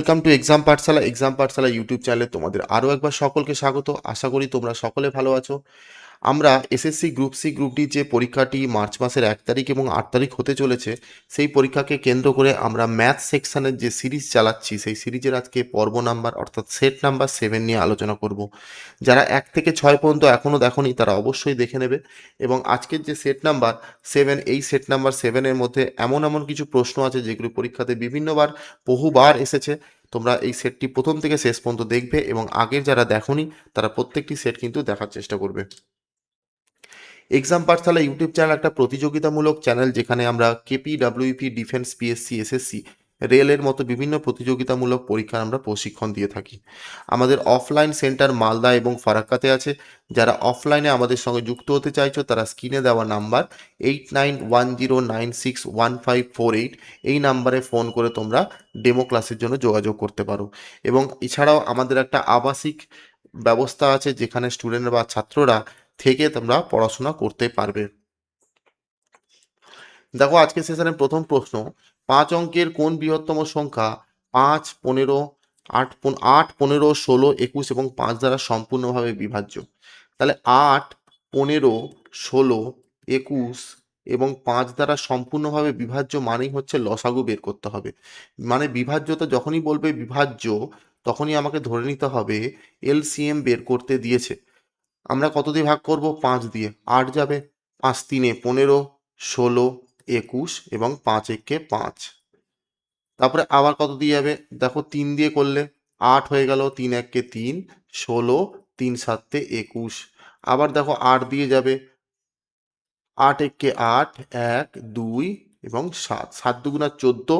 Welcome to exam Pathsala YouTube চ্যানেলে তোমাদের আরও একবার সকলকে স্বাগত। আশা করি তোমরা সকলে ভালো আছো। আমরা SSC group C group D যে পরীক্ষাটি মার্চ মাসের 1 তারিখ এবং 8 তারিখ হতে চলেছে, সেই পরীক্ষাকে কেন্দ্র করে আমরা ম্যাথ সেকশনের যে সিরিজ চালাচ্ছি, সেই সিরিজের আজকে পর্ব নাম্বার অর্থাৎ সেট নাম্বার 7 নিয়ে আলোচনা করব। যারা 1 থেকে 6 পর্যন্ত এখনও দেখোনি তারা অবশ্যই দেখে নেবে। এবং আজকের যে সেট নাম্বার 7, এই সেট নাম্বার 7-এর মধ্যে এমন এমন কিছু প্রশ্ন আছে যেগুলো পরীক্ষাতে বহুবার এসেছে। তোমরা এই সেটটি প্রথম থেকে শেষ পর্যন্ত দেখবে এবং আগের যারা দেখোনি তারা প্রত্যেকটি সেট কিন্তু দেখার চেষ্টা করবে। এক্সাম পাঠশালা ইউটিউব চ্যানেল একটা প্রতিযোগিতামূলক চ্যানেল, যেখানে আমরা KP, WP, defence, PSC, SSC, রেলের মতো বিভিন্ন প্রতিযোগিতামূলক পরীক্ষার আমরা প্রশিক্ষণ দিয়ে থাকি। আমাদের অফলাইন সেন্টার মালদা এবং ফারাক্কাতে আছে। যারা অফলাইনে আমাদের সঙ্গে যুক্ত হতে চাইছো তারা স্ক্রিনে দেওয়া নাম্বার 8910961548 এই নাম্বারে ফোন করে তোমরা ডেমো ক্লাসের জন্য যোগাযোগ করতে পারো। এবং এছাড়াও আমাদের একটা আবাসিক ব্যবস্থা আছে, যেখানে স্টুডেন্ট বা ছাত্ররা থেকে তোমরা পড়াশোনা করতে পারবে। দেখো আজকের সেশনের প্রথম প্রশ্ন, 5 অঙ্কের কোন বৃহত্তম সংখ্যা 5, 15, 8, 15, 16, 21 এবং 5 দ্বারা সম্পূর্ণভাবে বিভাজ্য? তাহলে 8, 15, 16, 21 এবং 5 দ্বারা সম্পূর্ণভাবে বিভাজ্য মানেই হচ্ছে লসাগু বের করতে হবে। মানে বিভাজ্যতা যখনই বলবে বিভাজ্য, তখনই আমাকে ধরে নিতে হবে এলসিএম বের করতে দিয়েছে। আমরা কত দিয়ে ভাগ করব? 5 দিয়ে। 8 যাবে, 5 3 15, 16, 21 এবং 5 একে 5। তারপরে আবার কত দিয়ে যাবে? দেখো 3 দিয়ে করলে 8 হয়ে গেল, 3 একে 3, 16, 3 7 21। আবার দেখো 8 দিয়ে যাবে, 8 একে 8, 1 2 এবং 7, 7 দুগুণা 14,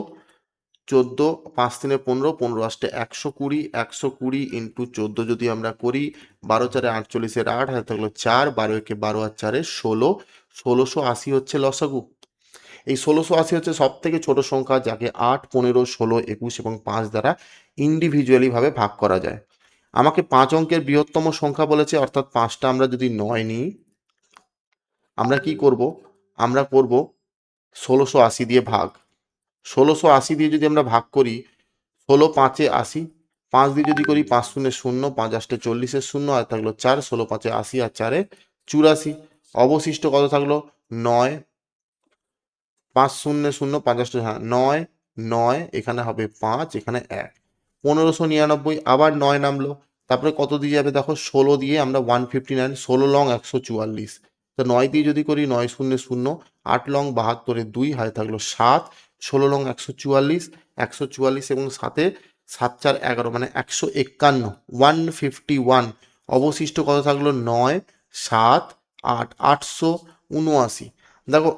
14, 5 3 15, 15 আসতে 120, 120 ইন্টু 14 যদি আমরা করি, 12 4 48 8 হাতে থাকলো 4, 12 একে 12 আর 4 16, 1680 হচ্ছে লসাগু। এই 1680 হচ্ছে সব থেকে ছোট সংখ্যা, যাকে 8, 15, 16, 21 এবং 5 দ্বারা ইন্ডিভিজুয়ালি ভাবে ভাগ করা যায়। আমাকে 5 অঙ্কের বৃহত্তম সংখ্যা বলেছে, অর্থাৎ 5টা আমরা যদি 9 নিই, আমরা কি করব? আমরা করব 1680 দিয়ে ভাগ। 1680 দিয়ে যদি আমরা ভাগ করি, 16 5 80, 5 দিয়ে যদি করি 5 শূন্য 0, 5 8 40 শূন্য, আর থাকলো 4, 16 5 80 আর 4 84। অবশিষ্ট কত থাকলো? 9, 5 শূন্য 0, 5 8 হ্যাঁ 9, 9 এখানে হবে 5, এখানে 1, 1599। আবার 9 নামলো, তারপরে কত দিয়ে যাবে? দেখো 16 দিয়ে আমরা 159, 16 লং 144। তো 9 দিয়ে যদি করি 9 শূন্য 0, 8 লং 72, 2 হাতে থাকলো 7, 16 লং 144, 144 এবং 7 7 4 11 মানে 151, 151। অবশিষ্ট কত থাকলো? 9 7 8, 879। দেখো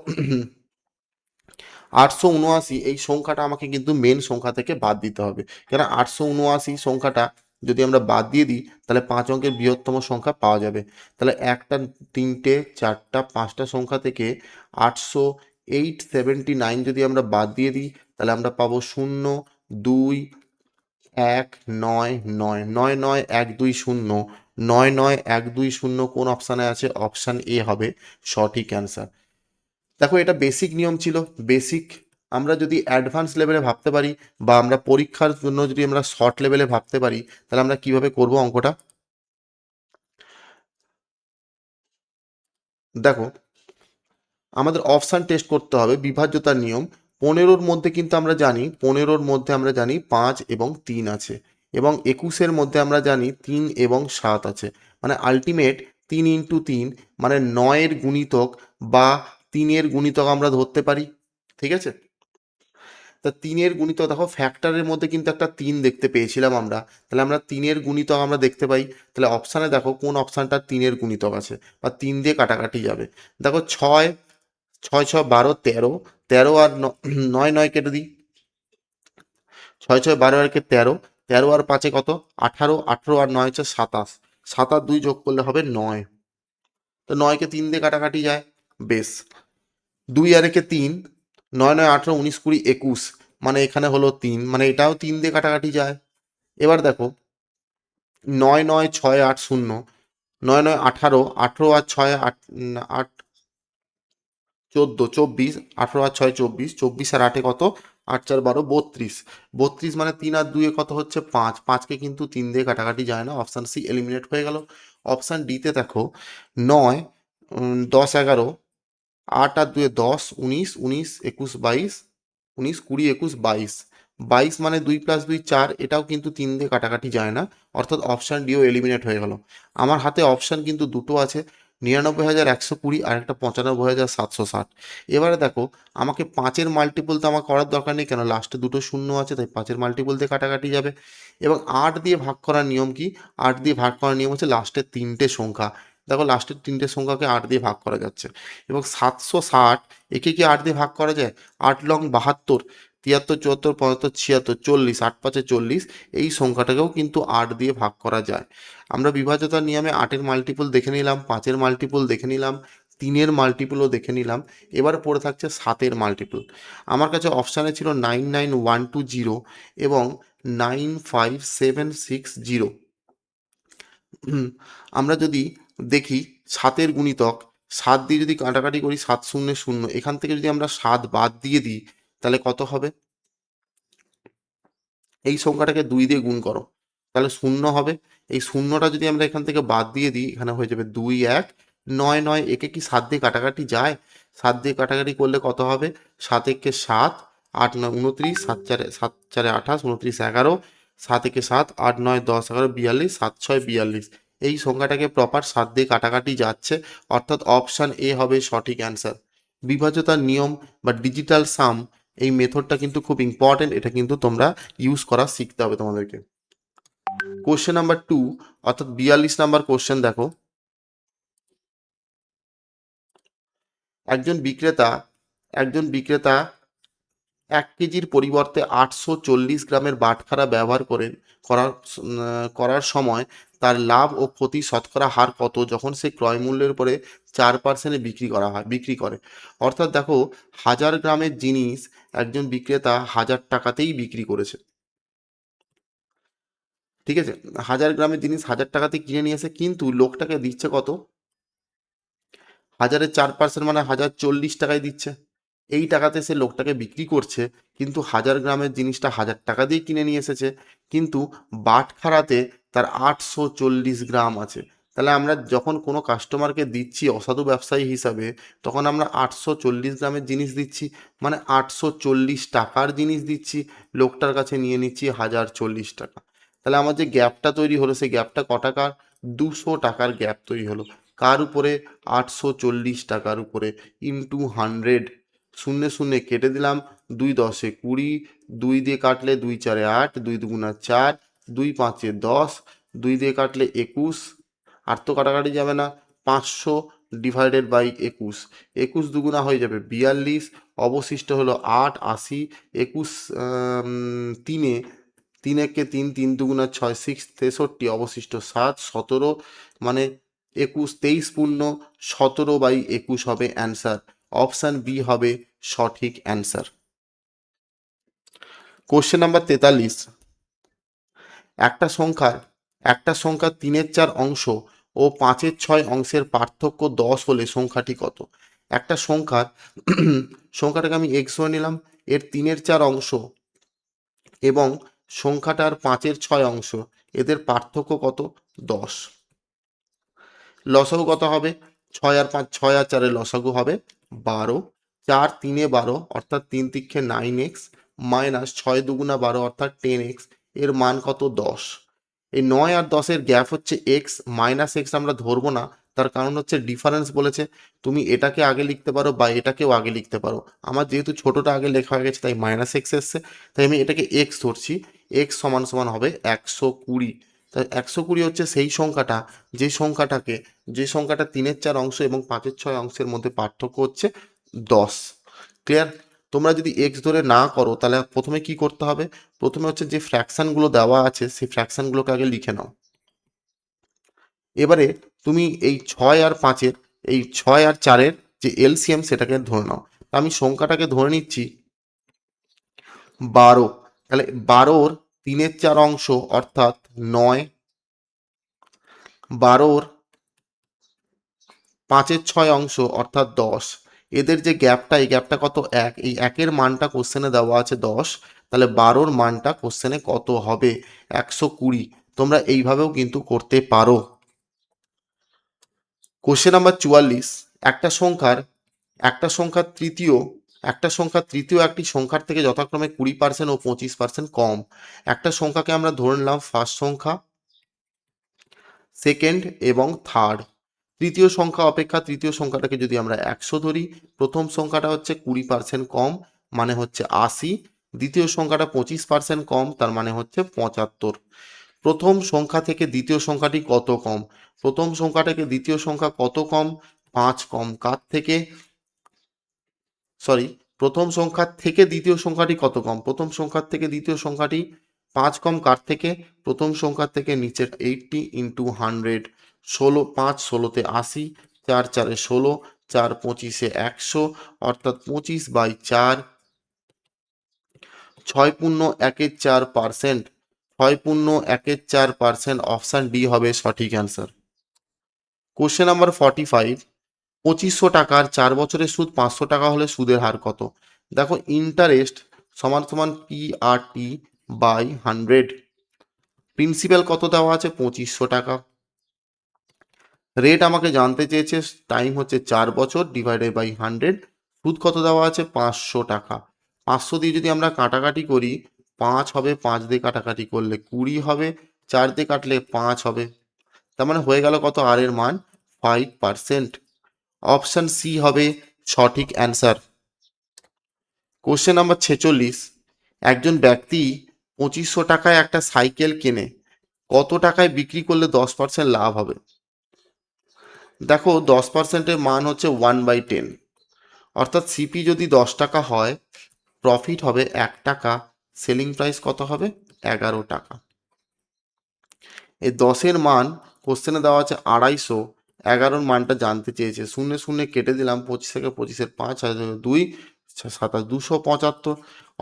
879 এই সংখ্যাটা আমাকে কিন্তু মেন সংখ্যা থেকে বাদ দিতে হবে, কেন 879 সংখ্যাটা যদি আমরা বাদ দিয়ে দিই তাহলে 5 অঙ্কের বৃহত্তম সংখ্যা পাওয়া যাবে। তাহলে একটা, তিনটে, চারটা, পাঁচটা সংখ্যা থেকে 879 যদি আমরা বাদ দিয়ে দিই তাহলে আমরা পাবো 0 2 1 9 9 9 9 1 2 0 9 9 1 2 0 কোন অপশানে আছে? অপশান এ হবে সঠিক অ্যান্সার। দেখো এটা বেসিক নিয়ম ছিল। বেসিক আমরা যদি অ্যাডভান্স লেভেলে ভাবতে পারি বা আমরা পরীক্ষার জন্য যদি আমরা শর্ট লেভেলে ভাবতে পারি, তাহলে আমরা কিভাবে করব অঙ্কটা? দেখো আমাদের অপশান টেস্ট করতে হবে, বিভাজ্যতার নিয়ম। 15-র মধ্যে কিন্তু আমরা জানি, 15-র মধ্যে আমরা জানি 5 এবং 3 আছে, এবং 21-এর মধ্যে আমরা জানি 3 এবং 7 আছে। মানে আলটিমেট 3 ইন্টু 3 মানে 9-এর গুণিতক বা 3-এর গুণিতক আমরা ধরতে পারি। ঠিক আছে, তা 3-এর গুণিতক দেখো ফ্যাক্টরের মধ্যে কিন্তু একটা 3 দেখতে পেয়েছিলাম আমরা, তাহলে আমরা 3-এর গুণিতক আমরা দেখতে পাই। তাহলে অপশানে দেখো কোন অপশানটা 3-এর গুণিতক আছে বা 3 দিয়ে কাটাকাটি যাবে। দেখো 6 6 6 12 13, 13 আর 9 9 কেটে দিই, 6 6 12 আর কে 13, 13 আর 5 কত? 18, 18 আর 9 হচ্ছে 27, 7 আর 2 যোগ করলে হবে 9। তো 9 কে 3 দিয়ে কাটাকাটি যায়, বেশ। 2 আর একে 3, 9 9 18 19 20 21, মানে এখানে হলো 3, মানে এটাও 3 দিয়ে কাটাকাটি যায়। এবার দেখো 9 9 6 8 0, 9 9 18, 18 আর 6 8 8 14 24, 18 আর 6 24, 24 আর 8 কত? 8 4 12 32। 32 মানে 3 আর 2 কত হচ্ছে 5, 5কে কিন্তু 3 দিয়ে কাটাকাটি যায় না, অপশান সি এলিমিনেট হয়ে গেল। অপশান ডিতে দেখো 9 10 11, 8 আর 2 10, 19 19 21 22, 19 20 21 22, 22 মানে 2 + 2 4, এটাও কিন্তু 3 দিয়ে কাটাকাটি যায় না, অর্থাৎ অপশান ডিও এলিমিনেট হয়ে গেল। আমার হাতে অপশান কিন্তু দুটো আছে, 99,120 আর একটা 95,760। এবারে দেখো আমাকে 5-এর মাল্টিপল তো আমার করার দরকার নেই, কেন লাস্টে দুটো শূন্য আছে, তাই 5-এর মাল্টিপল দিয়ে কাটাকাটি যাবে। এবং 8 দিয়ে ভাগ করার নিয়ম কি? 8 দিয়ে ভাগ করার নিয়ম হচ্ছে লাস্টের 3টে সংখ্যা। দেখো লাস্টের 3টে সংখ্যাকে 8 দিয়ে ভাগ করা যাচ্ছে। এবং 760 একে কি 8 দিয়ে ভাগ করা যায়? 8 লং 72, 73 74 75 76 40, 8 5 40, এই সংখ্যাটাকেও কিন্তু 8 দিয়ে ভাগ করা যায়। আমরা বিভাজ্যতার নিয়মে 8-এর মাল্টিপল দেখে নিলাম, 5-এর মাল্টিপল দেখে নিলাম, 3-এর মাল্টিপলও দেখে নিলাম। এবার পড়ে থাকছে 7-এর মাল্টিপল। আমার কাছে অপশানে ছিল 99120 এবং 95760। আমরা যদি দেখি 7-এর গুণিতক, 7 দিয়ে যদি কাটাকাটি করি 7 শূন্য 0, এখান থেকে যদি আমরা 7 বাদ দিয়ে দিই তাহলে কত হবে? এই সংখ্যাটাকে 2 দিয়ে গুণ করো, তাহলে 0 হবে। এই শূন্যটা যদি আমরা এখান থেকে বাদ দিয়ে দিই, এখানে হয়ে যাবে 2 1 9 9। একে কি 7 দিয়ে কাটাকাটি যায়? 7 দিয়ে কাটাকাটি করলে কত হবে? 7 একে 7, 8 9 29, 7 4 28, 29 11, 7 একে 7, 8 9 10 11 42, 7 6 42। এই সংখ্যাটাকে প্রপার 7 দিয়ে কাটাকাটি যাচ্ছে, অর্থাৎ অপশান এ হবে সঠিক অ্যান্সার। বিভাজ্যতার নিয়ম বা ডিজিটাল সাম, এই মেথডটা কিন্তু খুব ইম্পর্টেন্ট, এটা কিন্তু তোমরা ইউজ করা শিখতে হবে তোমাদেরকে। কোশ্চেন নাম্বার 2 অর্থাৎ 42 নাম্বার কোশ্চেন দেখো, একজন বিক্রেতা 1 কেজির পরিবর্তে 840 গ্রামের বাটখারা ব্যবহার করার সময় তার লাভ ও ক্ষতি শতকরা হার কত যখন সে ক্রয় মূল্যের উপরে 4% বিক্রি করে? অর্থাৎ দেখো 1000 গ্রামের জিনিস একজন বিক্রেতা 1000 টাকাতেই বিক্রি করেছে, ঠিক আছে? 1000 গ্রামের জিনিস 1000 টাকাতে কিনে নিয়ে এসে কিন্তু লোকটাকে দিচ্ছে কত? 1000-এর 4% মানে 1040 টাকায় দিচ্ছে। এই টাকাতে সে লোকটাকে বিক্রি করছে, কিন্তু 1000 গ্রামের জিনিসটা 1000 টাকা দিয়ে কিনে নিয়ে এসেছে, কিন্তু বাটখারাতে তার 840 গ্রাম আছে। তাহলে আমরা যখন কোনো কাস্টমারকে দিচ্ছি অসাধু ব্যবসায়ী হিসাবে, তখন আমরা 840 গ্রামের জিনিস দিচ্ছি, মানে 840 টাকার জিনিস দিচ্ছি, লোকটার কাছে নিয়ে নিচ্ছি 1040 টাকা। তাহলে আমার যে গ্যাপটা তৈরি হলো, সেই গ্যাপটা ক টাকার? 200 টাকার গ্যাপ তৈরি হলো। কার উপরে? 840 টাকার উপরে, ইন্টু 100। শূন্যে শূন্যে কেটে দিলাম, 2 10 20, 2 দিয়ে কাটলে 2 4 8, 2 2 4, 2 5 10, 2 দিয়ে কাটলে 21, আর তো কাটাকাটি যাবে না, 500 ডিভাইডেড বাই 21, 21 দুগুণা হয়ে যাবে 42, অবশিষ্ট হলো 8 80, 21 তিনে, 3 একে 3, 3 দুগুণা 6 6 63, অবশিষ্ট 7 17, মানে 21 23 পূর্ণ 17/21 হবে অ্যান্সার। অপশান বি হবে সঠিক অ্যান্সার। কোশ্চেন নাম্বার 43, একটা সংখ্যার একটা সংখ্যার 3/4 অংশ ও 5/6 অংশের পার্থক্য 10 হলে সংখ্যাটি কত? একটা সংখ্যাটাকে আমি এক্স ধরে নিলাম, এর 3/4 অংশ এবং সংখ্যাটার 5/6 অংশ, এদের পার্থক্য কত? 10। লসাগু কত হবে? 6 আর 5, 6 আর 4 এর লসাগু হবে 12, 4 3 12 অর্থাৎ 3 তিক্ষে 9x, মাইনাস 6 দুগুণা 12 অর্থাৎ 10x, এর মান কত? 10। এই 9 আর 10 এর গ্যাপ হচ্ছে x, মাইনাস x আমরা ধরবো না, তার কারণ হচ্ছে ডিফারেন্স বলেছে। তুমি এটাকে আগে লিখতে পারো বা এটাকেও আগে লিখতে পারো। আমার যেহেতু ছোটটা আগে লেখা হয়ে গেছে তাই মাইনাস এক্স এসছে, তাই আমি এটাকে এক্স ধরছি। এক্স সমান সমান হবে 120। তাই 120 হচ্ছে সেই সংখ্যাটা, যে সংখ্যাটা 3/4 অংশ এবং 5/6 অংশের মধ্যে পার্থক্য হচ্ছে 10। ক্লিয়ার? তোমরা যদি এক্স ধরে না করো তাহলে প্রথমে কি করতে হবে? প্রথমে হচ্ছে যে ফ্র্যাকশানগুলো দেওয়া আছে সেই ফ্র্যাকশানগুলোকে আগে লিখে নাও। এবারে তুমি এই 6 আর 5-এর, এই 6 আর 4-এর যে এলসিএম সেটাকে ধরে নাও। আমি সংখ্যাটাকে ধরে নিচ্ছি 12। তাহলে 12-র 3/4 অংশ অর্থাৎ 9, 12-র 5/6 অংশ অর্থাৎ 10, এদের যে গ্যাপটা, এই গ্যাপটা কত? 1। এই 1-এর মানটা কোশ্চেনে দেওয়া আছে 10, তাহলে 12-র মানটা কোশ্চেনে কত হবে? 120। তোমরা এইভাবেও কিন্তু করতে পারো। কোশ্চেন নাম্বার 44, একটা সংখ্যার একটা সংখ্যার তৃতীয় একটা সংখ্যার তৃতীয় একটি সংখ্যার থেকে যথাক্রমে 20% ও 25% কম। একটা সংখ্যাকে আমরা ধরে নিলাম ফার্স্ট সংখ্যা, সেকেন্ড এবং থার্ড। তৃতীয় সংখ্যা অপেক্ষা তৃতীয় সংখ্যাটাকে যদি আমরা 100 ধরি, প্রথম সংখ্যাটা হচ্ছে 20% কম, মানে হচ্ছে 80। দ্বিতীয় সংখ্যাটা 25% কম, তার মানে হচ্ছে 75। প্রথম সংখ্যা থেকে দ্বিতীয় সংখ্যাটি কত কম? প্রথম সংখ্যা থেকে দ্বিতীয় সংখ্যা কত কম? 5 কম। কার থেকে? সরি, প্রথম সংখ্যার থেকে দ্বিতীয় সংখ্যাটি কত কম? প্রথম সংখ্যার থেকে দ্বিতীয় সংখ্যাটি 5 কম। কার থেকে? প্রথম সংখ্যার থেকে। নিচের 80 ইন্টু 100, 16, 5 16-তে 80, 4 4-এ 16, 4 25-এ 100, অর্থাৎ 25/4, 6.1/4%। 6.1/4%, অপশান ডি হবে সঠিক অ্যান্সার। কোশ্চেন নাম্বার 45, 2500 টাকার 4 বছরের সুদ 500 টাকা হলে সুদের হার কত? দেখো, ইন্টারেস্ট সমান সমান PRT বাই 100। প্রিন্সিপাল কত দেওয়া আছে? 2500 টাকা। রেট আমাকে জানতে চেয়েছে, টাইম হচ্ছে 4 বছর ডিভাইডেড বাই 100। সুদ কত দেওয়া আছে? 500 টাকা। 500 দিয়ে যদি আমরা কাটাকাটি করি, 5 হবে, 5 দিয়ে কাটাকাটি করলে 20 হবে, 4 দিয়ে কাটলে 5 হবে। তার মানে হয়ে গেল কত? আর এর মান 5%। অপশন সি হবে সঠিক অ্যান্সার। কোশ্চেন নাম্বার 46, একজন ব্যক্তি 2500 টাকায় একটা সাইকেল কেনে, কত টাকায় বিক্রি করলে 10% লাভ হবে? দেখো, 10%-এর মান হচ্ছে 1/10, অর্থাৎ সিপি যদি 10 টাকা হয়, প্রফিট হবে 1 টাকা, সেলিং প্রাইস কত হবে? 11 টাকা। এই 10-এর মান কোশ্চেনে দেওয়া আছে 250, 11-র মানটা জানতে চেয়েছে। শূন্য শূন্য কেটে দিলাম, 25 থেকে 25-এর 5, 2 7 275,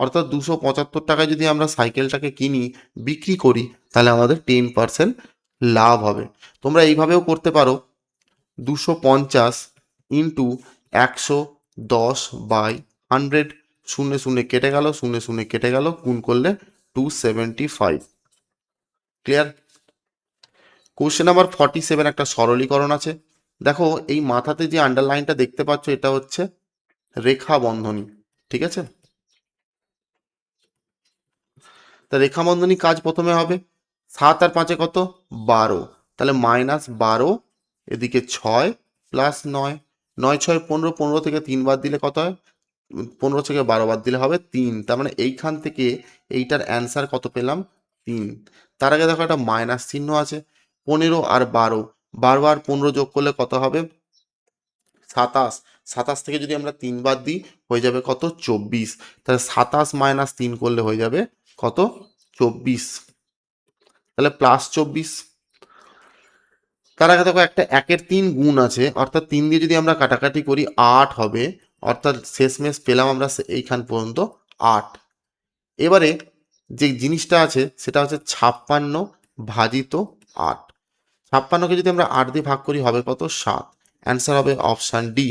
অর্থাৎ 275 টাকায় যদি আমরা সাইকেলটাকে কিনি, বিক্রি করি, তাহলে আমাদের 10% লাভ হবে। তোমরা এইভাবেও করতে পারো, 250 ইন্টু 110/100, শূন্য শূন্য কেটে গেল, শূন্য শূন্য কেটে গেল, গুণ করলে 275। ক্লিয়ার? কোশ্চেন নাম্বার 47, একটা সরলীকরণ আছে। দেখো, এই মাথাতে যে আন্ডারলাইনটা দেখতে পাচ্ছ, এটা হচ্ছে রেখা বন্ধনী। ঠিক আছে? তা রেখা বন্ধনী কাজ প্রথমে হবে, 7 আর 5-এ কত? 12, তাহলে -12, এদিকে 6 প্লাস 9, 9 6 15, 15 থেকে 3 বাদ দিলে কত হয়? 15 থেকে 12 বাদ দিলে হবে 3। তার মানে এইখান থেকে এইটার অ্যান্সার কত পেলাম? 3। তার আগে দেখো একটা মাইনাস চিহ্ন আছে, 15 আর 12, 12 আর 15 যোগ করলে কত হবে? 27। 27 থেকে যদি আমরা 3 বাদ দিই, হয়ে যাবে কত? 24। তাহলে 27 মাইনাস 3 করলে হয়ে যাবে কত? 24। তাহলে +24। তার আগে দেখো, একটা 1-এর 3 গুণ আছে, অর্থাৎ 3 দিয়ে যদি আমরা কাটাকাটি করি 8 হবে, অর্থাৎ শেষমেশ পেলাম আমরা এইখান পর্যন্ত 8। এবারে যে জিনিসটা আছে সেটা হচ্ছে 56 ভাজিত 8। 56কে যদি আমরা 8 দিয়ে ভাগ করি, হবে কত? 7। অ্যান্সার হবে অপশান ডি।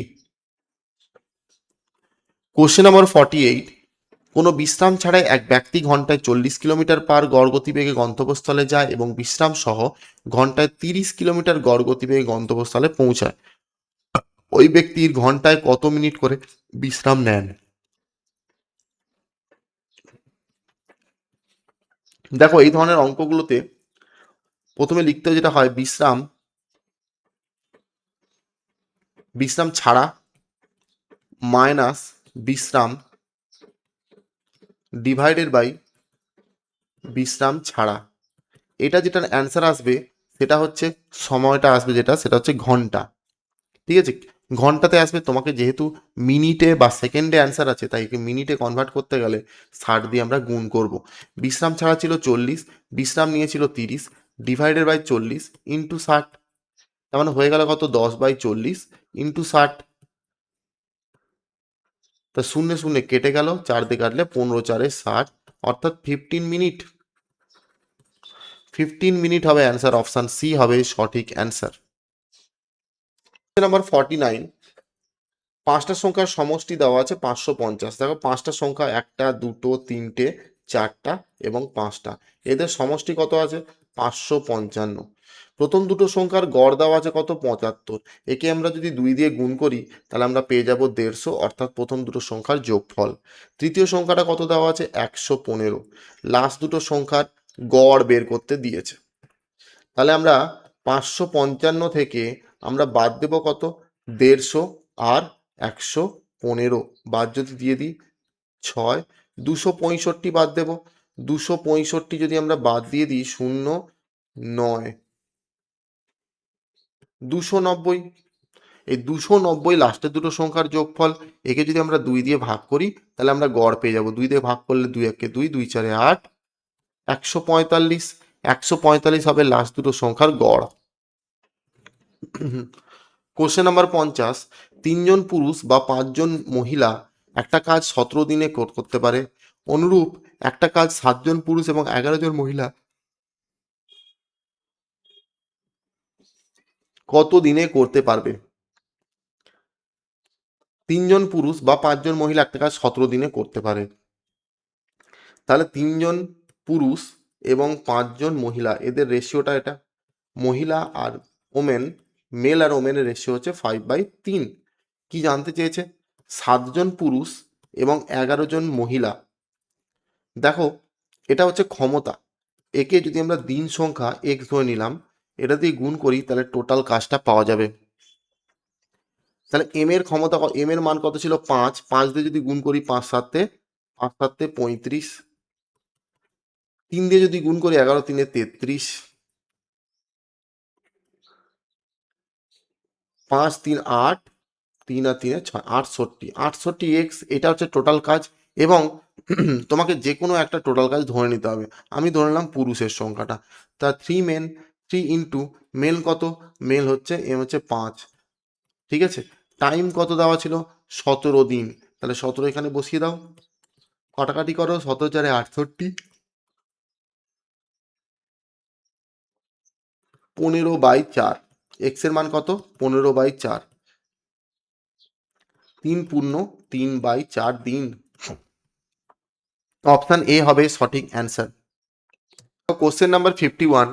কোশ্চেন নাম্বার 48, কোনো বিশ্রাম ছাড়াই এক ব্যক্তি ঘন্টায় 40 কিলোমিটার পার গড় গতিবেগে গন্তব্যস্থলে যায় এবং বিশ্রাম সহ ঘন্টায় 30 কিলোমিটার গড় গতিবেগে গন্তব্যস্থলে পৌঁছায়। ওই ব্যক্তির ঘন্টায় কত মিনিট করে বিশ্রাম নেন? দেখো, এই ধরনের অঙ্কগুলোতে প্রথমে লিখতে যেটা হয়, বিশ্রাম ছাড়া মাইনাস বিশ্রাম ডিভাইডেড বাই বিশ্রাম ছাড়া। এটা যেটার অ্যান্সার আসবে সেটা হচ্ছে, সময়টা আসবে যেটা, সেটা হচ্ছে ঘন্টা। ঠিক আছে? ঘন্টাতে আসবে, তোমাকে যেহেতু মিনিটে বা সেকেন্ডে অ্যান্সার আছে, তাই একে মিনিটে কনভার্ট করতে গেলে 60 দিয়ে আমরা গুণ করব। বিশ্রাম ছাড়া ছিল 40, বিশ্রাম নিয়েছিল 30, ডিভাইডেড বাই 40 ইন্টু 60। তার মানে হয়ে গেল কত? 10/40 ইন্টু 60। তা শূন্য শূন্য কেটে গেল, 4 দিয়ে কাটলে 15 4-এ 60, অর্থাৎ 15 মিনিট। 15 মিনিট হবে অ্যান্সার। অপশান সি হবে সঠিক অ্যান্সার। নাম্বার 49, পাঁচটা সংখ্যার সমষ্টি দেওয়া আছে 550। দেখো পাঁচটা সংখ্যা, একটা, দুটো, তিনটে, চারটা এবং পাঁচটা, এদের সমষ্টি কত আছে? 555। প্রথম দুটো সংখ্যার গড় দেওয়া আছে কত? 75। একে আমরা যদি 2 দিয়ে গুণ করি তাহলে আমরা পেয়ে যাব 150, অর্থাৎ প্রথম দুটো সংখ্যার যোগফল। তৃতীয় সংখ্যাটা কত দেওয়া আছে? 115। লাস্ট দুটো সংখ্যার গড় বের করতে দিয়েছে। তাহলে আমরা 555 থেকে আমরা বাদ দেব কত? 150 আর 115 বাদ যদি দিয়ে দিই 6, 265 বাদ দেব। 265 যদি আমরা বাদ দিয়ে দিই 0, 9, 290। এই 290 লাস্টের দুটো সংখ্যার যোগফল। একে যদি আমরা 2 দিয়ে ভাগ করি তাহলে আমরা গড় পেয়ে যাব। 2 দিয়ে ভাগ করলে 2 একে 2, 2 4 8, 145। 145 হবে লাস্ট দুটো সংখ্যার গড়। Question number 50। 3জন পুরুষ বা 5জন মহিলা একটা কাজ 17 দিনে করতে পারে। অনুরূপ একটা কাজ 7জন পুরুষ এবং 11জন মহিলা কত দিনে করতে পারবে? 3জন পুরুষ বা 5জন মহিলা একটা কাজ 17 দিনে করতে পারে। তাহলে 3জন পুরুষ এবং 5জন মহিলা, এদের রেশিওটা এটা। মহিলা আর ওমেন, মেল আর ওমেনের রেশিও হচ্ছে 5/3। কি জানতে চেয়েছে? 7জন পুরুষ এবং 11জন মহিলা। দেখো এটা হচ্ছে ক্ষমতা। একে যদি আমরা দিন সংখ্যা এক্স ধরে নিলাম, এটা দিয়ে গুণ করি তাহলে টোটাল কাজটা পাওয়া যাবে। তাহলে এম এর ক্ষমতা, এম এর মান কত ছিল? 5। 5 দিয়ে যদি গুণ করি 5 7 5 7 35। 3 দিয়ে যদি গুণ করি 11 3 33। 5 3 8, 3 আর 3 6, 68। 68 এক্স, এটা হচ্ছে টোটাল কাজ। এবং তোমাকে যে কোনো একটা টোটাল কাজ ধরে নিতে হবে। আমি ধরে নিলাম পুরুষের সংখ্যাটা। তা 3 মেন, 3 ইন্টু মেল কত? মেল হচ্ছে এম হচ্ছে 5। ঠিক আছে। টাইম কত দেওয়া ছিল? 17 দিন। তাহলে 17 এখানে বসিয়ে দাও, কাটাকাটি করো, 17 4 68, 15/4। এক্স এর মান কত? 15/4। 3 পূর্ণ 3/4 দিন। অপশন এ হবে সঠিক অ্যান্সার। Question number 51।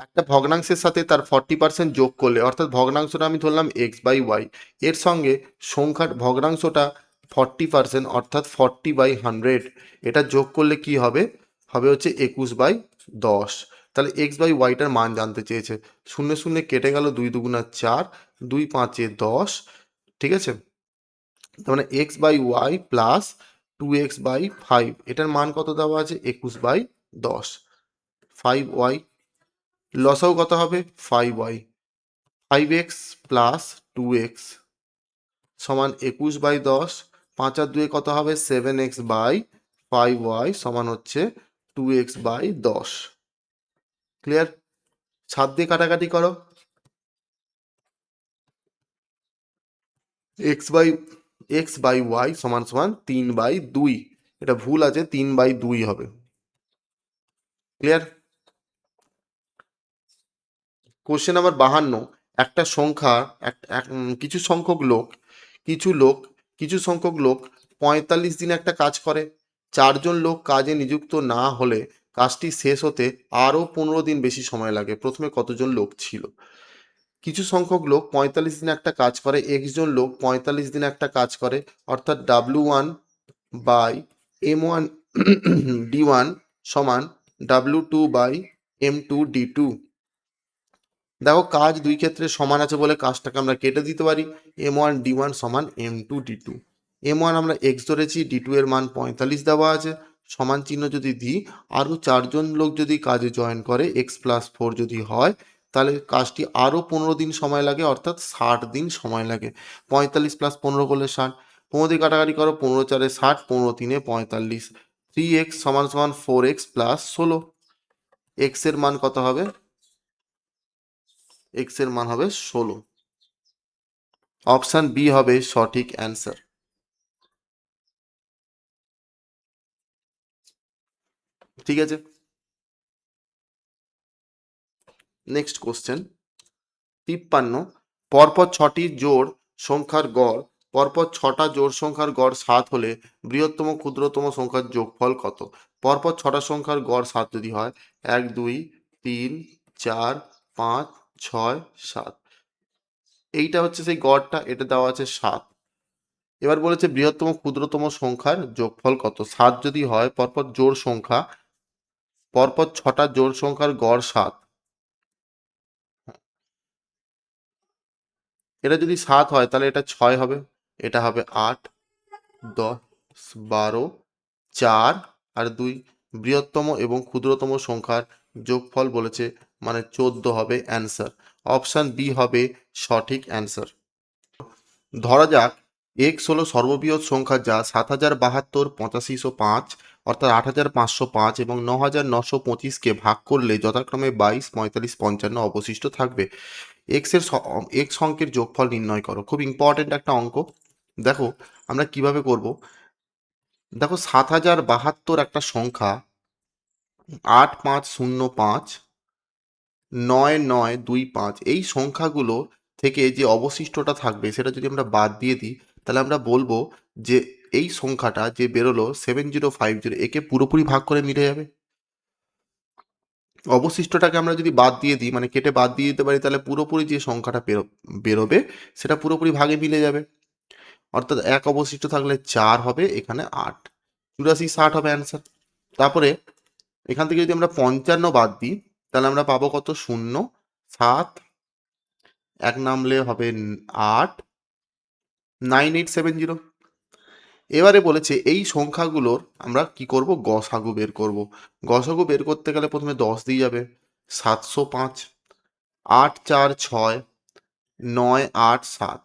একটা ভগ্নাংশের সাথে তার 40% যোগ করলে, অর্থাৎ ভগ্নাংশটা আমি ধরলাম x/y, এর সঙ্গে সংখ্যার ভগ্নাংশটা 40%, অর্থাৎ 40/100, এটা যোগ করলে কি হবে? হবে হচ্ছে 21/10। তাহলে x/yটার মান জানতে চেয়েছে। শূন্য শূন্য কেটে গেল, 2 2 4, 2 5 10। ঠিক আছে। তার মানে x/y প্লাস 2x/5, এটার মান কত দেওয়া আছে? 21/10। 5y, লসাও কত হবে? 5y। 5x প্লাস 2x সমান 21/10। 5 আর 2 কত হবে? 7x/5y সমান হচ্ছে 2x/10। ক্লিয়ার? 7 দিয়ে কাটাকাটি করো। x/y সমান সমান 3/2। এটা ভুল আছে, 3/2 হবে। ক্লিয়ার? Question number 52। একটা সংখ্যা, কিছু সংখ্যক লোক 45 দিন একটা কাজ করে। 4জন লোক কাজে নিযুক্ত না হলে কাজটি শেষ হতে আরও 15 দিন বেশি সময় লাগে। প্রথমে কতজন লোক ছিল? কিছু সংখ্যক লোক 45 দিন একটা কাজ করে, এক্স জন লোক 45 দিন একটা কাজ করে, অর্থাৎ W1/M1 D1 সমান W2/M2 D2। দেখো কাজ দুই ক্ষেত্রে সমান আছে বলে কাজটাকে আমরা কেটে দিতে পারি। M1 D1 সমান M2 D2। M1 আমরা এক্স ধরেছি, D2 এর মান 45 দেওয়া আছে, সমান চিহ্ন যদি দিই, আরও 4জন লোক যদি কাজে জয়েন করে, x+4 যদি হয়, তাহলে কাজটি আরও 15 দিন সময় লাগে, অর্থাৎ 60 দিন সময় লাগে। 45 + 15 করলে 60। 15 দিয়ে কাটাকাটি করো, 15 4 60, 15 3 45। 3x সমান সমান 4x + 16। এক্স এর মান কত হবে? এক্স এর মান হবে 16। অপশন বি হবে সঠিক অ্যান্সার। ঠিক আছে। Next question 53। পরপর 6টি জোড় সংখ্যার গড় পরপর 6টা জোড় সংখ্যার গড় 7 হলে বৃহত্তম ক্ষুদ্রতম সংখ্যার যোগফল কত? পরপর 6টা সংখ্যার গড় 7 যদি হয় 1 2 3 4 5 6 7, এইটা হচ্ছে সেই গড়টা, এটা দেওয়া আছে 7। এবার বলেছে বৃহত্তম ক্ষুদ্রতম সংখ্যার যোগফল কত? 7 যদি হয়, পরপর জোড় সংখ্যা, পরপর 6টা জোড় সংখ্যার গড় 7, এটা যদি 7 হয় তাহলে এটা 6 হবে, এটা হবে 8 10 12 4 আর 2, বৃহত্তম এবং ক্ষুদ্রতম সংখ্যার যোগফল বলেছে, মানে 14 হবে অ্যান্সার। অপশান বি হবে সঠিক অ্যান্সার। ধরা যাক এক্স হলো সর্ববৃহৎ সংখ্যা যা 7072, 8505 অর্থাৎ 8505 এবং 9925কে ভাগ করলে যথাক্রমে 22, 45, 55 অবশিষ্ট থাকবে। এক্স অঙ্কের যোগফল নির্ণয় করো। খুব ইম্পর্টেন্ট একটা অঙ্ক। দেখো আমরা কিভাবে করব। দেখো 7072 একটা সংখ্যা, 8505 9925, এই সংখ্যাগুলো থেকে যে অবশিষ্টটা থাকবে সেটা যদি আমরা বাদ দিয়ে দিই, তাহলে আমরা বলবো যে এই সংখ্যাটা যে বেরোলো 7050, একে পুরোপুরি ভাগ করে মিলে যাবে। অবশিষ্টটাকে আমরা যদি বাদ দিয়ে দিই, মানে কেটে বাদ দিয়ে দিতে পারি, তাহলে পুরোপুরি যে সংখ্যাটা বেরোবে সেটা পুরোপুরি ভাগে মিলে যাবে। অর্থাৎ এক অবশিষ্ট থাকলে 4 হবে, এখানে 8, 84 60 হবে অ্যান্সার। তারপরে এখান থেকে যদি আমরা 55 বাদ দিই, তাহলে আমরা পাবো কত? 0 7, এক নামলে হবে 8, 9870। এবারে বলেছে এই সংখ্যাগুলোর আমরা কি করব? গসাগু বের করব। গসাগু বের করতে গেলে প্রথমে 10 দিয়ে যাবে, 705, 8 4 6, 9 8 7।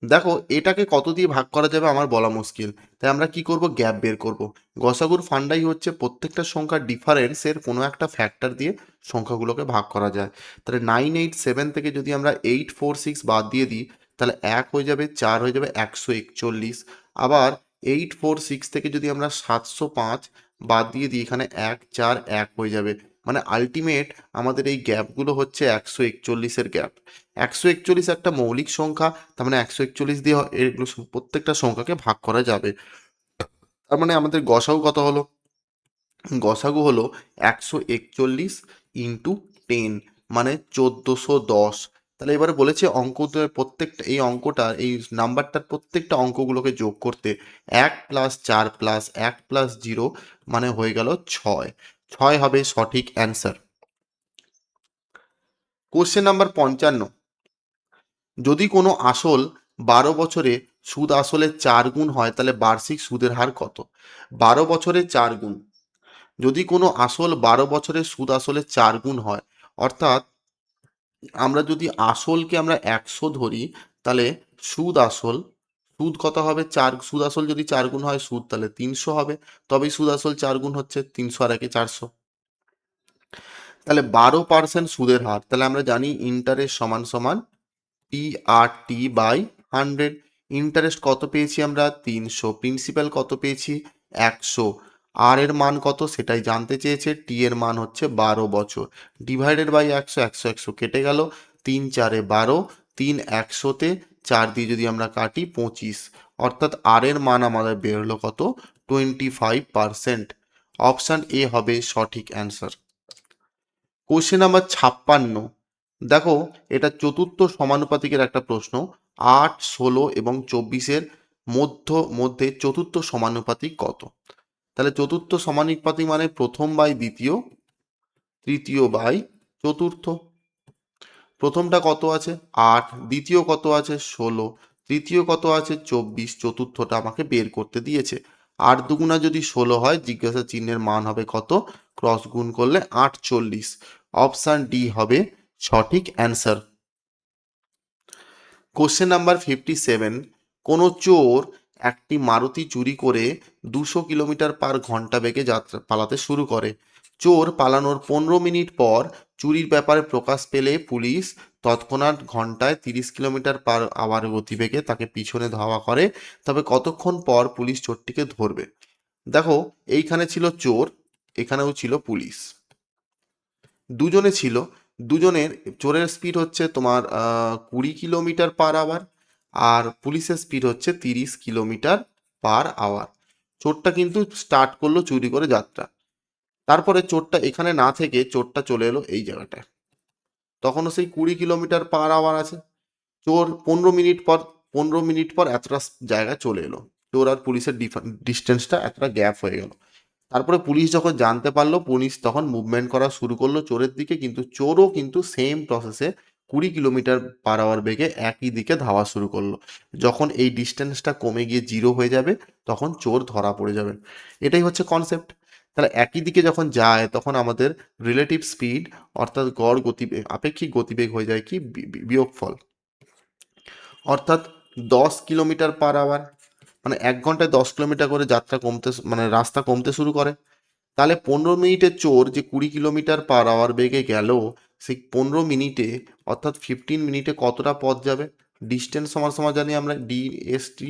দেখো এটাকে কত দিয়ে ভাগ করা যাবে আমার বলা মুশকিল, তাই আমরা কি করব? গ্যাপ বের করব। গসাগুর ফান্ডাই হচ্ছে প্রত্যেকটা সংখ্যার ডিফারেন্সের কোনো একটা ফ্যাক্টর দিয়ে সংখ্যাগুলোকে ভাগ করা যায়। তাহলে 987 থেকে যদি আমরা 846 বাদ দিয়ে দিই, তাহলে 1 হয়ে যাবে, 4 হয়ে যাবে 141। আবার 846 থেকে যদি আমরা 705 বাদ দিয়ে দিই, এখানে 1 4 1 হয়ে যাবে। মানে আলটিমেট আমাদের এই গ্যাপগুলো হচ্ছে 141-এর গ্যাপ। 141 একটা মৌলিক সংখ্যা, তার মানে 141 দিয়ে এগুলো প্রত্যেকটা সংখ্যাকে ভাগ করা যাবে। তার মানে আমাদের গসাগু কত হলো? গসাগু হলো 141 ইন্টু 10, মানে 1410। তাহলে এবারে বলেছে অঙ্কটার প্রত্যেকটা, এই অঙ্কটার এই নাম্বারটার প্রত্যেকটা অঙ্কগুলোকে যোগ করতে 1 প্লাস 4 প্লাস 1 প্লাস 0, মানে হয়ে গেল 6। 6 হবে সঠিক অ্যান্সার। কোশ্চেন নাম্বার 55, যদি কোনো আসল 12 বছরে সুদ আসলের 4 গুণ হয় তাহলে বার্ষিক সুদের হার কত? 12 বছরে 4 গুণ, যদি কোনো আসল 12 বছরে সুদ আসলের 4 গুণ হয়, অর্থাৎ আমরা যদি আসলকে আমরা 100 ধরি, তাহলে সুদ আসল, সুদ কত হবে? 4, সুদ আসল যদি 4 গুণ হয় সুদ তাহলে 300 হবে, তবেই সুদ আসল 4 গুণ হচ্ছে, 300 আর 1 400। তাহলে 12% সুদের হার, তাহলে আমরা জানি ইন্টারেস্ট সমান সমান TRT/100। ইন্টারেস্ট কত পেয়েছি আমরা? 300। প্রিন্সিপাল কত পেয়েছি? 100। আর এর মান কত সেটাই জানতে চেয়েছে। টি এর মান হচ্ছে 12 বছর। ডিভাইডেড বাই 100, 100 100 কেটে গেল, 3 4 12, 3 100-তে 4 দিয়ে যদি আমরা কাটি 25, অর্থাৎ আর এর মান আমাদের বেরোলো কত? 25%। অপশান এ হবে সঠিক অ্যান্সার। কোশ্চেন নাম্বার 56, দেখো এটা চতুর্থ সমানুপাতিকের একটা প্রশ্ন। 8 16 এবং 24-এর মধ্যে চতুর্থ সমানুপাতিক কত? তাহলে চতুর্থ সমানুপাতিক মানে প্রথম বাই দ্বিতীয়, তৃতীয় বাই চতুর্থ। প্রথমটা কত আছে? 8, দ্বিতীয় কত আছে? 16, তৃতীয় কত আছে? 24, চতুর্থটা আমাকে বের করতে দিয়েছে। 8 দুগুণা যদি 16 হয়, জিজ্ঞাসা চিহ্নের মান হবে কত? ক্রস গুণ করলে 48। অপশান ডি হবে সঠিক অ্যান্সার। কোশ্চেন নাম্বার 57, কোনো চোর একটি মারুতি চুরি করে 200 কিলোমিটার/ঘন্টা বেগে যাত্রা পালাতে শুরু করে। চোর পালানোর 15 মিনিট পর চুরির ব্যাপারে প্রকাশ পেলে পুলিশ তৎক্ষণাৎ ঘন্টায় 30 কিলোমিটার/আওয়ার গতিবেগে তাকে পিছনে ধাওয়া করে, তবে কতক্ষণ পর পুলিশ চোরটিকে ধরবে? দেখো এইখানে ছিল চোর, এখানেও ছিল পুলিশ, দুজনে ছিল। দুজনের, চোরের স্পিড হচ্ছে তোমার 20 কিলোমিটার/আওয়ার, আর পুলিশের স্পিড হচ্ছে 30 কিলোমিটার/আওয়ার। চোরটা কিন্তু স্টার্ট করলো চুরি করে যাত্রা। তারপরে চোরটা এখানে না থেকে চোরটা চলে এলো এই জায়গাটায়, তখনও সেই 20 কিলোমিটার/আওয়ার আছে। চোর 15 মিনিট পর এতটা জায়গায় চলে এলো, চোর আর পুলিশের ডিস্টেন্সটা এতটা গ্যাপ হয়ে গেল। তারপরে পুলিশ যখন জানতে পারলো, পুলিশ তখন মুভমেন্ট করা শুরু করলো চোরের দিকে, কিন্তু চোরও কিন্তু সেম প্রসেসে 20 কিলোমিটার/আওয়ার বেগে একই দিকে ধাওয়া শুরু করলো। যখন এই ডিস্টেন্সটা কমে গিয়ে 0 হয়ে যাবে তখন চোর ধরা পড়ে যাবে। এটাই হচ্ছে কনসেপ্ট। তাহলে একই দিকে যখন যায় তখন আমাদের রিলেটিভ স্পিড অর্থাৎ গড় গতিবেগ, আপেক্ষিক গতিবেগ হয়ে যায় কি বিয়োগফল, অর্থাৎ 10 কিলোমিটার/আওয়ার। মানে 1 ঘন্টায় 10 কিলোমিটার করে যাত্রা কমতে মানে রাস্তা কমতে শুরু করে। তাহলে 15 মিনিটে চোর যে 20 কিলোমিটার/আওয়ার বেগে গেল, সেই 15 মিনিটে অর্থাৎ 15 মিনিটে কতটা পথ যাবে? ডিস্টেন্স সমান সমান জানি আমরা DST।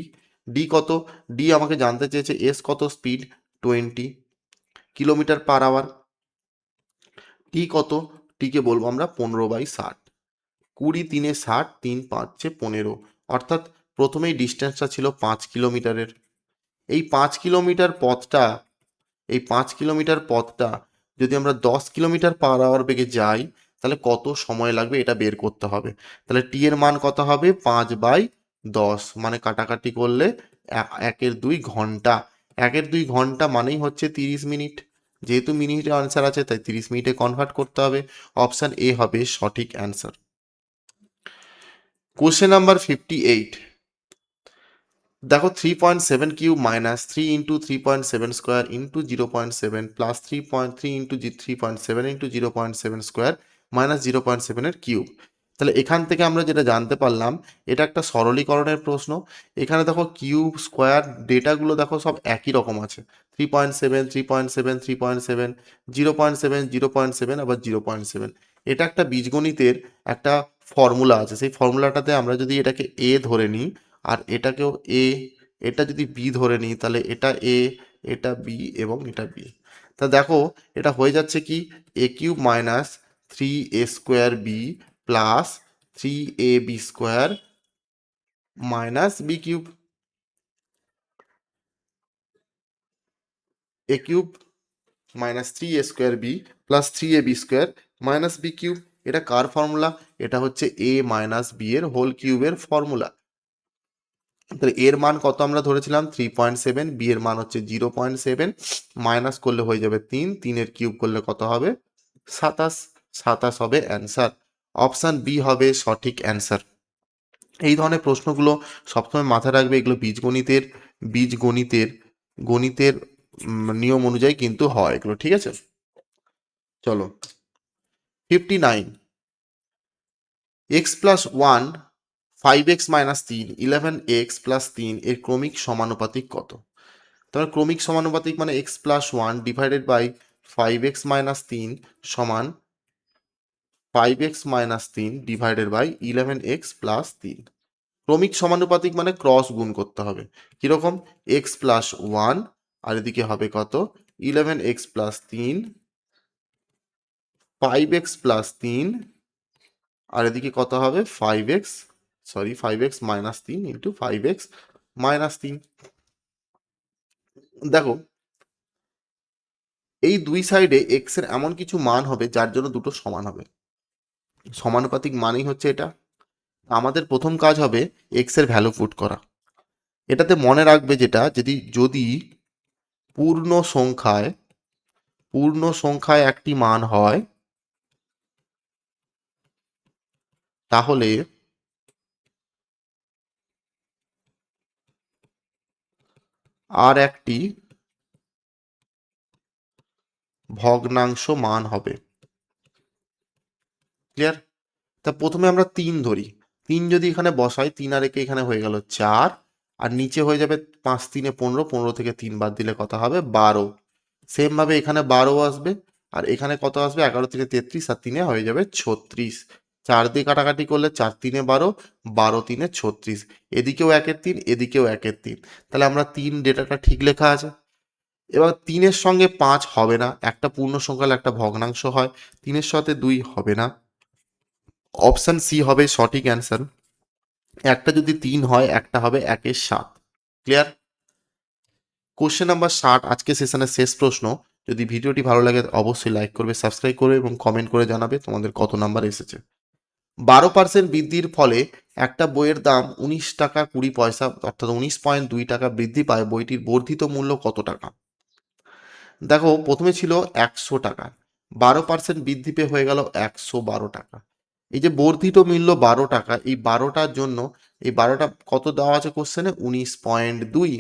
ডি কত? ডি আমাকে জানতে চেয়েছে এস কত, স্পিড 20 কিলোমিটার/আওয়ার। টি কত? টিকে বলবো আমরা 15/60। 20 3 60, 3 5 15। অর্থাৎ প্রথমেই ডিস্টেন্সটা ছিল 5 কিলোমিটারের। এই 5 কিলোমিটার পথটা এই 5 কিলোমিটার পথটা যদি আমরা 10 কিলোমিটার/আওয়ার বেগে যাই তাহলে কত সময় লাগবে এটা বের করতে হবে। তাহলে টি এর মান কত হবে? 5/10, মানে কাটাকাটি করলে 1/2 ঘন্টা। 1/2 ঘন্টা মানেই হচ্ছে 30 মিনিট। যেহেতু মিনিটে আনসার আছে তাই 30 মিনিটে কনভার্ট করতে হবে। অপশান এ হবে সঠিক অ্যান্সার। Question number 58। দেখো 3.7³ minus 3 × 3.7² into 0.7 plus 3.3 into 3.7 into 0.7² minus 0.7 এর কিউব। তাহলে এখান থেকে আমরা যেটা জানতে পারলাম, এটা একটা সরলীকরণের প্রশ্ন। এখানে দেখো কিউব স্কোয়ার ডেটাগুলো দেখো সব একই রকম আছে, 3.7 3.7 3.7 0.7 0.7 আবার 0.7। এটা একটা বীজগণিতের একটা ফর্মুলা আছে, সেই ফর্মুলাটাতে আমরা যদি এটাকে এ ধরে নিই আর এটাকেও এ, এটা যদি বি ধরে নিই তাহলে এটা এ, এটা বি এবং এটা বি। তা দেখো এটা হয়ে যাচ্ছে কি a³ minus 3a² plus 3ab² minus b³। a³ minus 3a² plus 3ab² minus b³ এটা কার ফর্মুলা? এটা হচ্ছে a মাইনাস বি এর হোল কিউবের ফর্মুলা। তাহলে এর মান কত আমরা ধরেছিলাম? 3.7, বি এর মান হচ্ছে 0.7, মাইনাস করলে হয়ে যাবে 3, 3-এর কিউব করলে কত হবে? 27। 27 হবে অ্যান্সার। অপশান বি হবে সঠিক অ্যান্সার। এই ধরনের প্রশ্নগুলো সবসময় মাথায় রাখবে, এগুলো গণিতের নিয়ম অনুযায়ী কিন্তু হয় এগুলো, ঠিক আছে? চলো 59। X plus 1 5x minus 3 11x plus 3 এর ক্রমিক সমানুপাতিক কত? তাহলে ক্রমিক সমানুপাতিক মানে x plus 1 divided by 5x-3 সমান 5x-3 ডিভাইডেড বাই 11x+3। ক্রমিক সমানুপাতিক মানে ক্রস গুণ করতে হবে। কিরকম? x+1 আর এদিকে হবে কত? 11x+3, 5x+3 আর এদিকে কত হবে? 5x-3 into 5x-3। দেখো এই দুই সাইডে এক্স এর এমন কিছু মান হবে যার জন্য দুটো সমান হবে। সমানুপাতিক মানেই হচ্ছে এটা। আমাদের প্রথম কাজ হবে এক্স এর ভ্যালু পুট করা। এটাতে মনে রাখবে যেটা, যদি পূর্ণ সংখ্যায় একটি মান হয় তাহলে আর একটি ভগ্নাংশ মান হবে। ক্লিয়ার? তা প্রথমে আমরা 3 ধরি। 3 যদি এখানে বসাই, 3 আর একে এখানে হয়ে গেল 4, আর নিচে হয়ে যাবে 5 3 15, 15 থেকে 3 বাদ দিলে কত হবে? 12। সেম ভাবে এখানে 12 আসবে, আর এখানে কত আসবে? 11 থেকে 33 আর 3 হয়ে যাবে 36। 4 দিয়ে কাটাকাটি করলে 4 3 12, 12 3 36। এদিকেও 1-3, এদিকেও 1-3। তাহলে আমরা 3 ডেটাটা ঠিক লেখা আছে। এবার 3-এর সঙ্গে 5 হবে না, একটা পূর্ণ সংখ্যা হলে একটা ভগ্নাংশ হয়, 3-এর সাথে 2 হবে না। অপশন সি হবে সঠিক অ্যান্সার। একটা যদি 3 হয়, একটা হবে 1 এর 7। ক্লিয়ার? কোশ্চেন নাম্বার 60 আজকে সেশনের শেষ প্রশ্ন। যদি ভিডিওটি ভালো লাগে অবশ্যই লাইক করবে, সাবস্ক্রাইব করবে এবং কমেন্ট করে জানাবে তোমাদের কত নাম্বার এসেছে। 12% বৃদ্ধির ফলে একটা বইয়ের দাম 19 টাকা 20 পয়সা অর্থাৎ 19.2 টাকা বৃদ্ধি পায়, বইটির বর্ধিত মূল্য কত টাকা? দেখো প্রথমে ছিল 100 টাকা, 12% বৃদ্ধি পেয়ে হয়ে গেল 112 টাকা। এই যে বর্ধিত মূল্য 12 টাকা, এই 12টার জন্য এই 12টা কত দেওয়া আছে কোশ্চেনে? 19.2।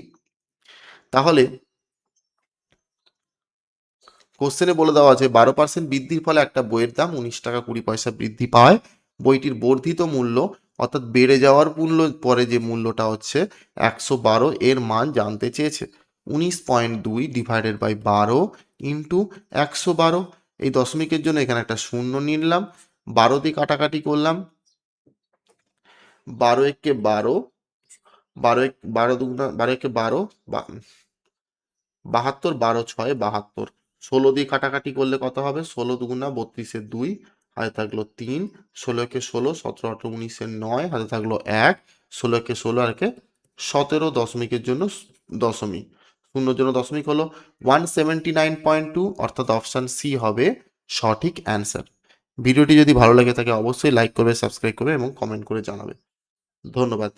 তাহলে কোশ্চেনে বলে দেওয়া আছে 12% বৃদ্ধির ফলে একটা বইয়ের দাম 19 টাকা 20 পয়সা বৃদ্ধি পায়, বইটির বর্ধিত মূল্য অর্থাৎ বেড়ে যাওয়ার মূল্য পরে যে মূল্যটা হচ্ছে 112, এর মান জানতে চেয়েছে। 19.2 ডিভাইডেড বাই 12 ইন্টু 112। এই দশমিকের জন্য এখানে একটা শূন্য নিলাম, 12 দিয়ে কাটাকাটি করলাম, 12 একে 12, 12 দুগুণা 12 একে 12, 72, 12 ছয় 72, 16 দিয়ে কাটাকাটি করলে কত হবে? 16 দুগুণা 32 2, হাতে থাকলো 3, 16 একে 16, 17 18 19 9, হাতে থাকলো 1, 16 একে 16 আর একে 17, দশমিকের জন্য দশমিক, শূন্যর জন্য দশমিক হলো 179.2, অর্থাৎ অপশান সি হবে সঠিক অ্যান্সার। ভিডিওটি যদি ভালো লাগে থাকে অবশ্যই লাইক করবে, সাবস্ক্রাইব করবে এবং কমেন্ট করে জানাবে। ধন্যবাদ।